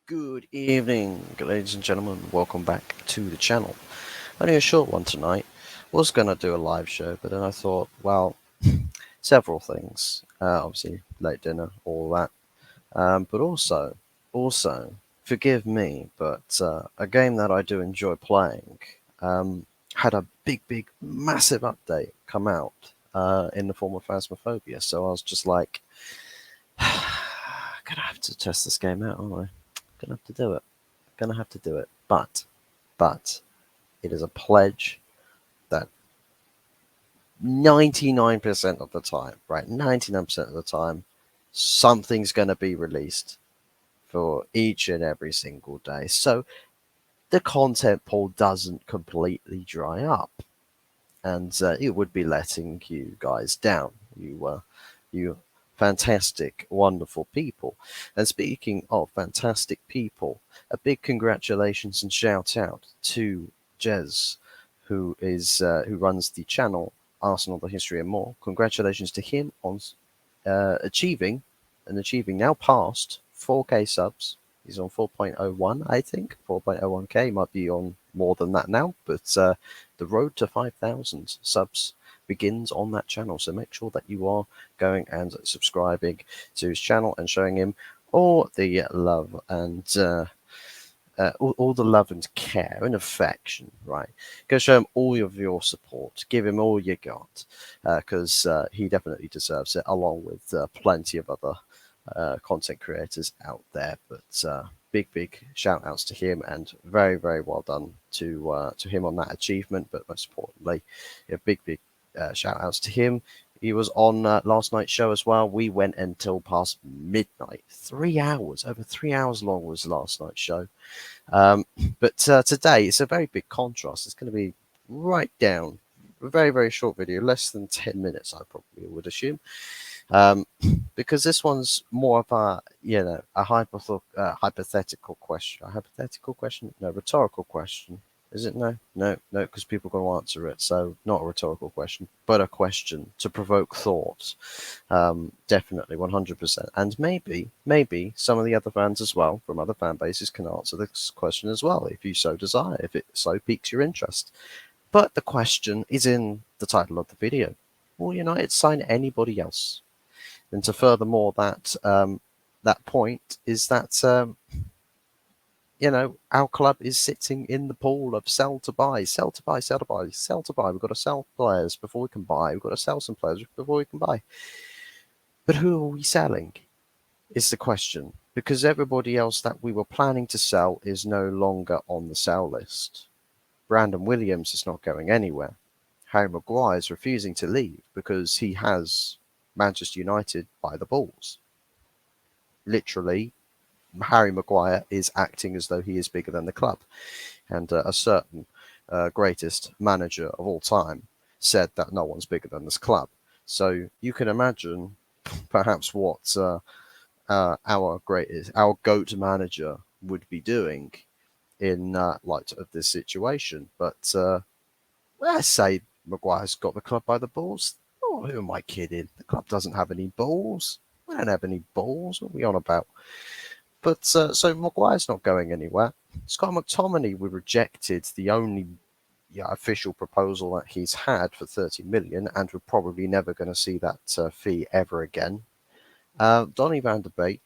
Good evening, ladies and gentlemen. Welcome back to the channel. Only a short one tonight. Was gonna do a live show, but then I thought, well, several things. Obviously, late dinner, all that. But also, forgive me, but a game that I do enjoy playing had a big, massive update come out in the form of Phasmophobia. So I was just like, gonna have to test this game out, aren't I? Gonna have to do it. Gonna have to do it. But it is a pledge that 99% of the time, right? 99% of the time, something's gonna be released for each and every single day. So the content pool doesn't completely dry up, and it would be letting you guys down. You fantastic, wonderful people. And speaking of fantastic people, a big congratulations and shout out to Jez, who runs the channel Arsenal: The History and More. Congratulations to him on achieving now past 4K subs. He's on 4.01, I think. 4.01K, might be on more than that now, but the road to 5,000 subs begins on that channel. So make sure that you are going and subscribing to his channel and showing him all the love and all the love and care and affection, right? Go show him all of your support. Give him all you got, because he definitely deserves it, along with plenty of other content creators out there. But big shout outs to him, and very well done to him on that achievement. But most importantly, big shout outs to him. He was on last night's show as well. We went until past midnight. 3 hours, over 3 hours long was last night's show. But today it's a very big contrast. It's going to be right down, a very short video, less than 10 minutes, I probably would assume. Because this one's more of a hypothetical question. A hypothetical question? No, rhetorical question. Is it? No, because people are going to answer it. So not a rhetorical question, but a question to provoke thought. Definitely, 100%. And maybe some of the other fans as well, from other fan bases, can answer this question as well, if you so desire, if it so piques your interest. But the question is in the title of the video. Will United sign anybody else? And to furthermore that point is that our club is sitting in the pool of sell to buy, sell to buy, sell to buy, sell to buy. We've got to sell players before we can buy. We've got to sell some players before we can buy. But who are we selling? Is the question, because everybody else that we were planning to sell is no longer on the sell list. Brandon Williams is not going anywhere. Harry Maguire is refusing to leave because he has Manchester United by the balls. Literally, Harry Maguire is acting as though he is bigger than the club. And a certain greatest manager of all time said that no one's bigger than this club. So you can imagine perhaps what our GOAT manager would be doing in light of this situation. But let's say Maguire's got the club by the balls. Oh, who am I kidding? The club doesn't have any balls. We don't have any balls. What are we on about? But so Maguire's not going anywhere. Scott McTominay, we rejected the only official proposal that he's had for 30 million, and we're probably never going to see that fee ever again. Donny van de Beek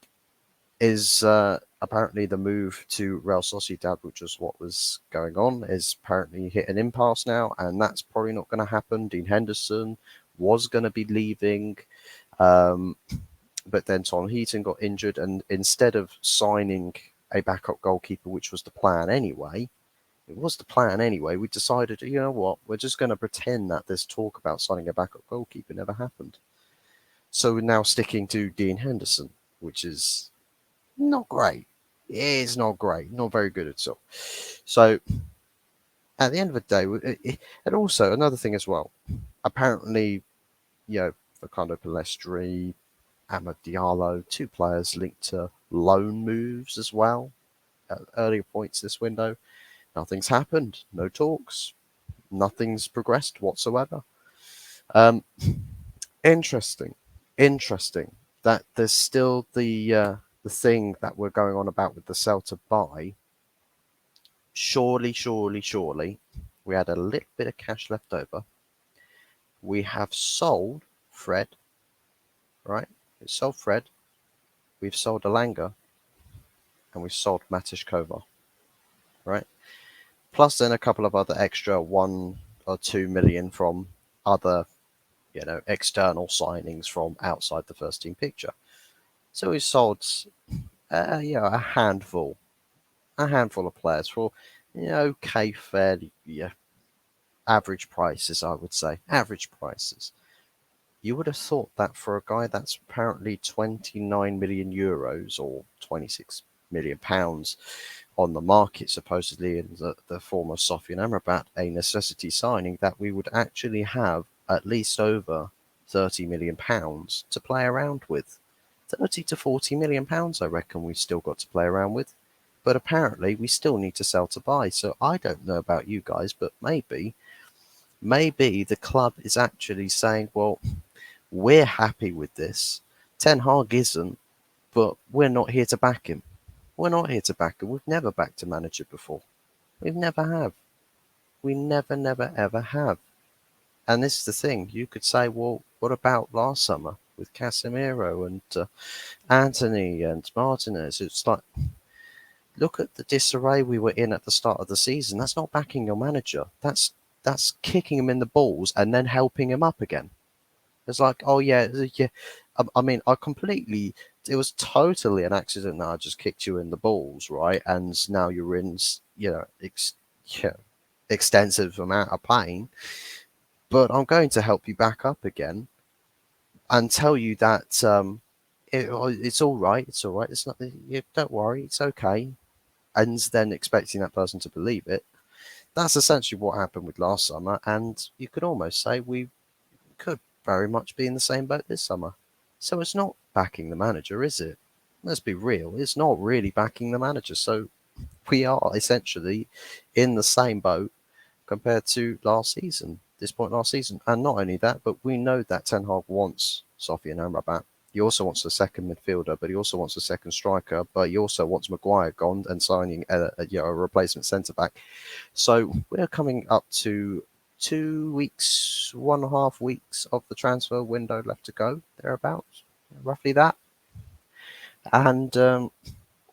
is apparently the move to Real Sociedad, which is what was going on, is apparently hit an impasse now, and that's probably not going to happen. Dean Henderson was going to be leaving, but then Tom Heaton got injured, and instead of signing a backup goalkeeper, which was the plan anyway, we decided, you know what, we're just going to pretend that this talk about signing a backup goalkeeper never happened. So we're now sticking to Dean Henderson, which is not great. It's not great, not very good at all. So at the end of the day, and also another thing as well, apparently, Facundo Pellistri, Amad Diallo, two players linked to loan moves as well at earlier points this window. Nothing's happened, no talks, nothing's progressed whatsoever. Interesting, interesting that there's still the the thing that we're going on about with the sell to buy, surely, we had a little bit of cash left over. We have sold Fred, right? We sold Fred. We've sold Elanga, and we've sold Matish Kovar, right? Plus then a couple of other extra 1 or 2 million from other, external signings from outside the first team picture. So we sold, a handful of players for, okay, fairly, average prices, I would say, average prices. You would have thought that for a guy that's apparently 29 million euros or 26 million pounds on the market, supposedly in the form of Sofian Amrabat, a necessity signing, that we would actually have at least over 30 million pounds to play around with. 30 to 40 million pounds, I reckon we've still got to play around with. But apparently we still need to sell to buy. So I don't know about you guys, but maybe the club is actually saying, well, we're happy with this. Ten Hag isn't, but we're not here to back him. We're not here to back him. We've never backed a manager before. We never have. We never, ever have. And this is the thing. You could say, well, what about last summer with Casemiro and Antony and Martinez? It's like, look at the disarray we were in at the start of the season. That's not backing your manager. That's kicking him in the balls and then helping him up again. It's like, oh yeah. I mean, it was totally an accident that I just kicked you in the balls, right? And now you're in, extensive amount of pain. But I'm going to help you back up again and tell you that it's all right. It's all right. It's not. Don't worry. It's okay. And then expecting that person to believe it. That's essentially what happened with last summer, and you could almost say we could very much be in the same boat this summer. So it's not backing the manager, is it? Let's be real. It's not really backing the manager. So we are essentially in the same boat compared to this point last season. And not only that, but we know that Ten Hag wants Sofian Amrabat. He also wants a second midfielder, but he also wants a second striker, but he also wants Maguire gone and signing a replacement centre-back. So we're coming up to 2 weeks, 1.5 weeks of the transfer window left to go, thereabouts, roughly that. And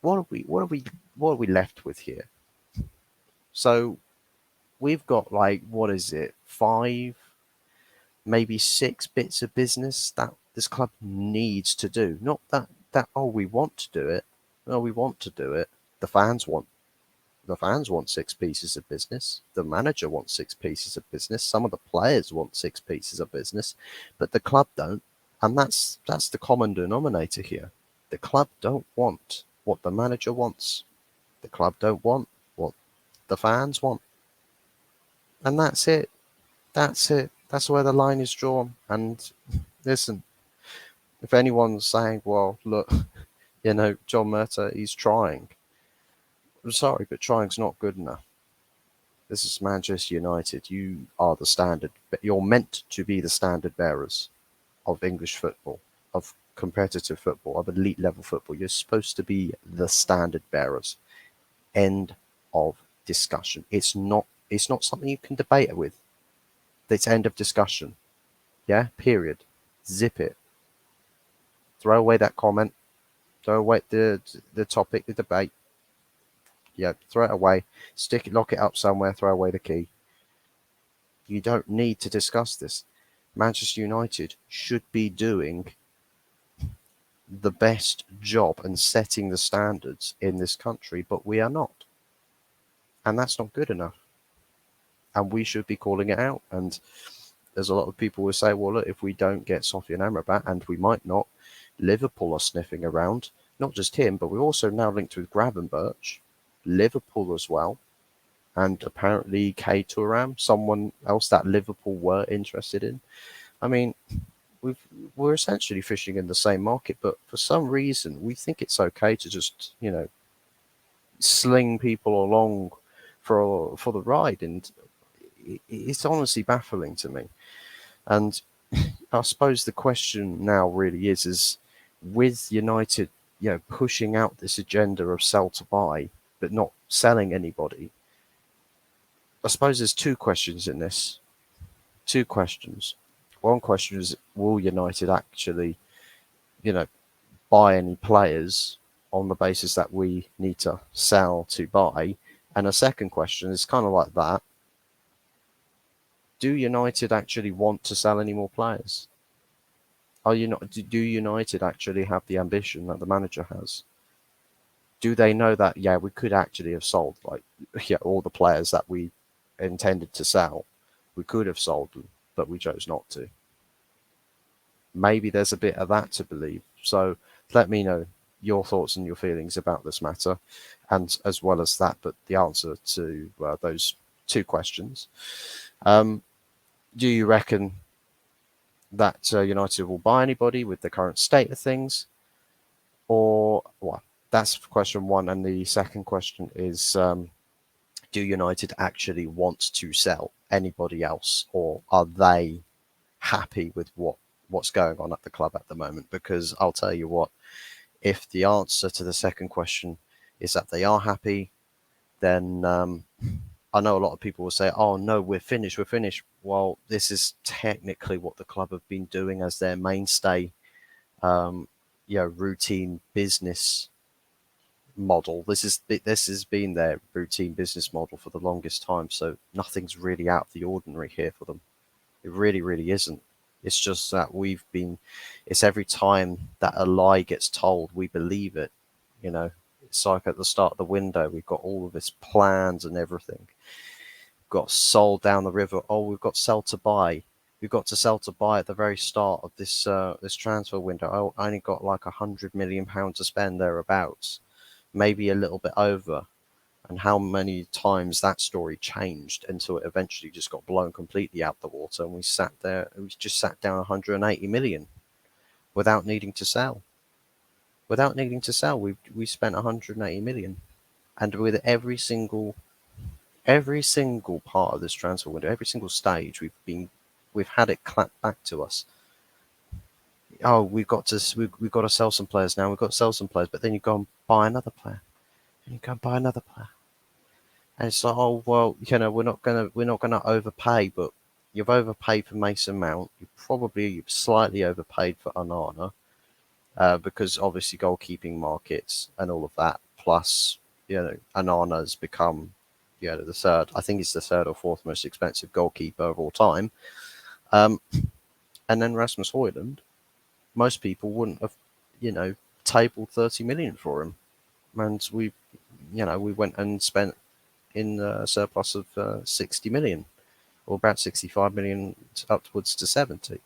what are we left with here? So we've got, like, what is it, 5, maybe 6 bits of business that this club needs to do. Not that we want to do it. No, we want to do it. The fans want 6 pieces of business. The manager wants 6 pieces of business. Some of the players want 6 pieces of business, but the club don't. And that's the common denominator here. The club don't want what the manager wants. The club don't want what the fans want. And that's it. That's it. That's where the line is drawn. And listen, if anyone's saying, well, look, John Murtough, he's trying. I'm sorry, but trying's not good enough. This is Manchester United. You are the standard. You're meant to be the standard bearers of English football, of competitive football, of elite level football. You're supposed to be the standard bearers. End of discussion. It's not something you can debate with. It's end of discussion. Yeah, period. Zip it. Throw away that comment. Throw away the topic, the debate. Yeah, throw it away. Lock it up somewhere, throw away the key. You don't need to discuss this. Manchester United should be doing the best job and setting the standards in this country, but we are not. And that's not good enough. And we should be calling it out. And there's a lot of people who say, well, look, if we don't get Sofian Amrabat, and we might not, Liverpool are sniffing around. Not just him, but we're also now linked with Gravenberch, Liverpool as well, and apparently K Thuram, someone else that Liverpool were interested in. I mean, we're essentially fishing in the same market, but for some reason we think it's okay to just sling people along for the ride, and it's honestly baffling to me. And I suppose the question now really is with United pushing out this agenda of sell to buy, but not selling anybody. I suppose there's two questions in this. Two questions. One question is, will United actually, buy any players on the basis that we need to sell to buy? And a second question is kind of like that. Do United actually want to sell any more players? Do United actually have the ambition that the manager has? Do they know that, we could actually have sold all the players that we intended to sell? We could have sold them, but we chose not to. Maybe there's a bit of that to believe. So let me know your thoughts and your feelings about this matter, and as well as that, but the answer to those two questions. Do you reckon that United will buy anybody with the current state of things? Or, well, that's question one. And the second question is, do United actually want to sell anybody else, or are they happy with what's going on at the club at the moment? Because I'll tell you what, if the answer to the second question is that they are happy, then I know a lot of people will say, oh no, we're finished. Well, this is technically what the club have been doing as their mainstay, routine business model. This has been their routine business model for the longest time. So nothing's really out of the ordinary here for them. It really, really isn't. It's just that it's every time that a lie gets told, we believe it. It's like at the start of the window, we've got all of this plans and everything. Got sold down the river. Oh, we've got sell to buy. We've got to sell to buy at the very start of this transfer window. Oh, I only got like £100 million to spend thereabouts, maybe a little bit over. And how many times that story changed until it eventually just got blown completely out the water, and we just sat down 180 million without needing to sell. We spent 180 million, and with every single part of this transfer window, every single stage, we've had it clapped back to us. Oh, we've got to sell some players now. We've got to sell some players, but then you go and buy another player, and you go and buy another player. And it's like, oh well, we're not gonna overpay, but you've overpaid for Mason Mount. You've slightly overpaid for Onana, because obviously goalkeeping markets and all of that. Plus, Onana's become, the third. I think he's the third or fourth most expensive goalkeeper of all time. And then Rasmus Højlund, most people wouldn't have, tabled 30 million for him, and we went and spent in a surplus of 60 million, or about 65 million upwards to 70.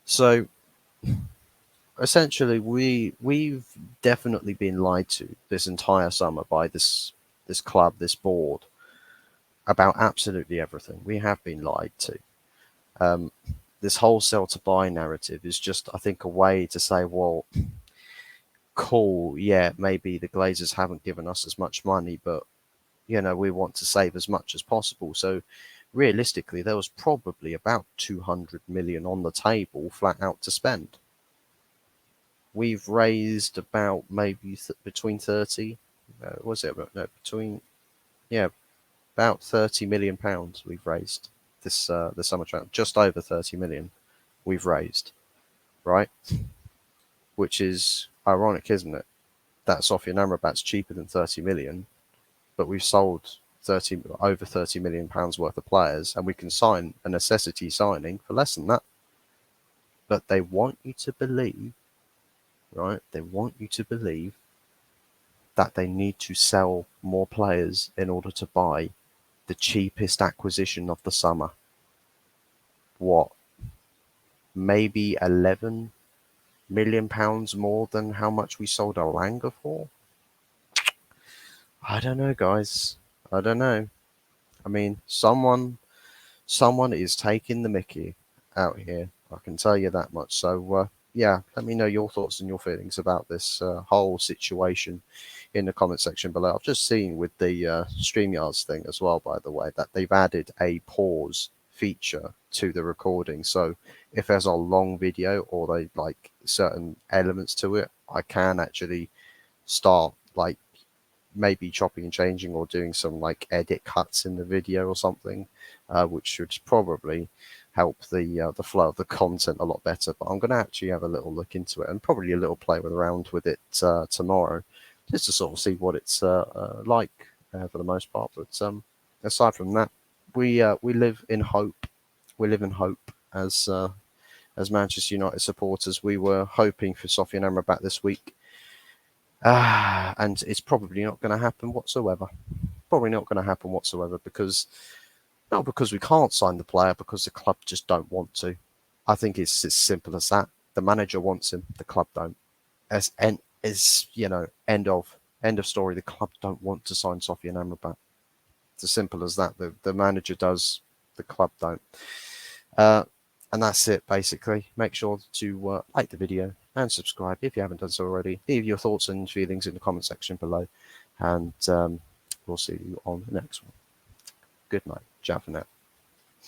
So essentially, we've definitely been lied to this entire summer by this club, this board, about absolutely everything. We have been lied to. This whole sell to buy narrative is just, I think, a way to say, well, cool, yeah, maybe the Glazers haven't given us as much money, but we want to save as much as possible. So realistically, there was probably about 200 million on the table flat out to spend. We've raised about maybe between 30, about 30 million pounds we've raised this summer transfer. Just over 30 million we've raised, right? Which is ironic, isn't it? That Sofyan Amrabat's cheaper than 30 million, but we've sold over 30 million pounds worth of players, and we can sign a necessity signing for less than that. But they want you to believe, right? They want you to believe that they need to sell more players in order to buy the cheapest acquisition of the summer. What? Maybe 11 million pounds more than how much we sold Elanga for? I don't know, guys. I don't know. I mean, someone is taking the mickey out here. I can tell you that much. So, let me know your thoughts and your feelings about this whole situation in the comment section below. I've just seen with the StreamYards thing as well, by the way, that they've added a pause feature to the recording. So if there's a long video or they like certain elements to it, I can actually start like maybe chopping and changing or doing some like edit cuts in the video or something, which should probably help the flow of the content a lot better. But I'm going to actually have a little look into it and probably a little play around with it tomorrow, just to sort of see what it's like for the most part. But aside from that, we live in hope. We live in hope as Manchester United supporters. We were hoping for Sofyan Amrabat this week. And it's probably not going to happen whatsoever. Probably not going to happen whatsoever because not because we can't sign the player, because the club just don't want to. I think it's as simple as that. The manager wants him, the club don't. As you know, end of story. The club don't want to sign Sofyan Amrabat. It's as simple as that. The manager does, the club don't. And that's it, basically. Make sure to like the video and subscribe if you haven't done so already. Leave your thoughts and feelings in the comment section below. And we'll see you on the next one. Good night. Ciao for now.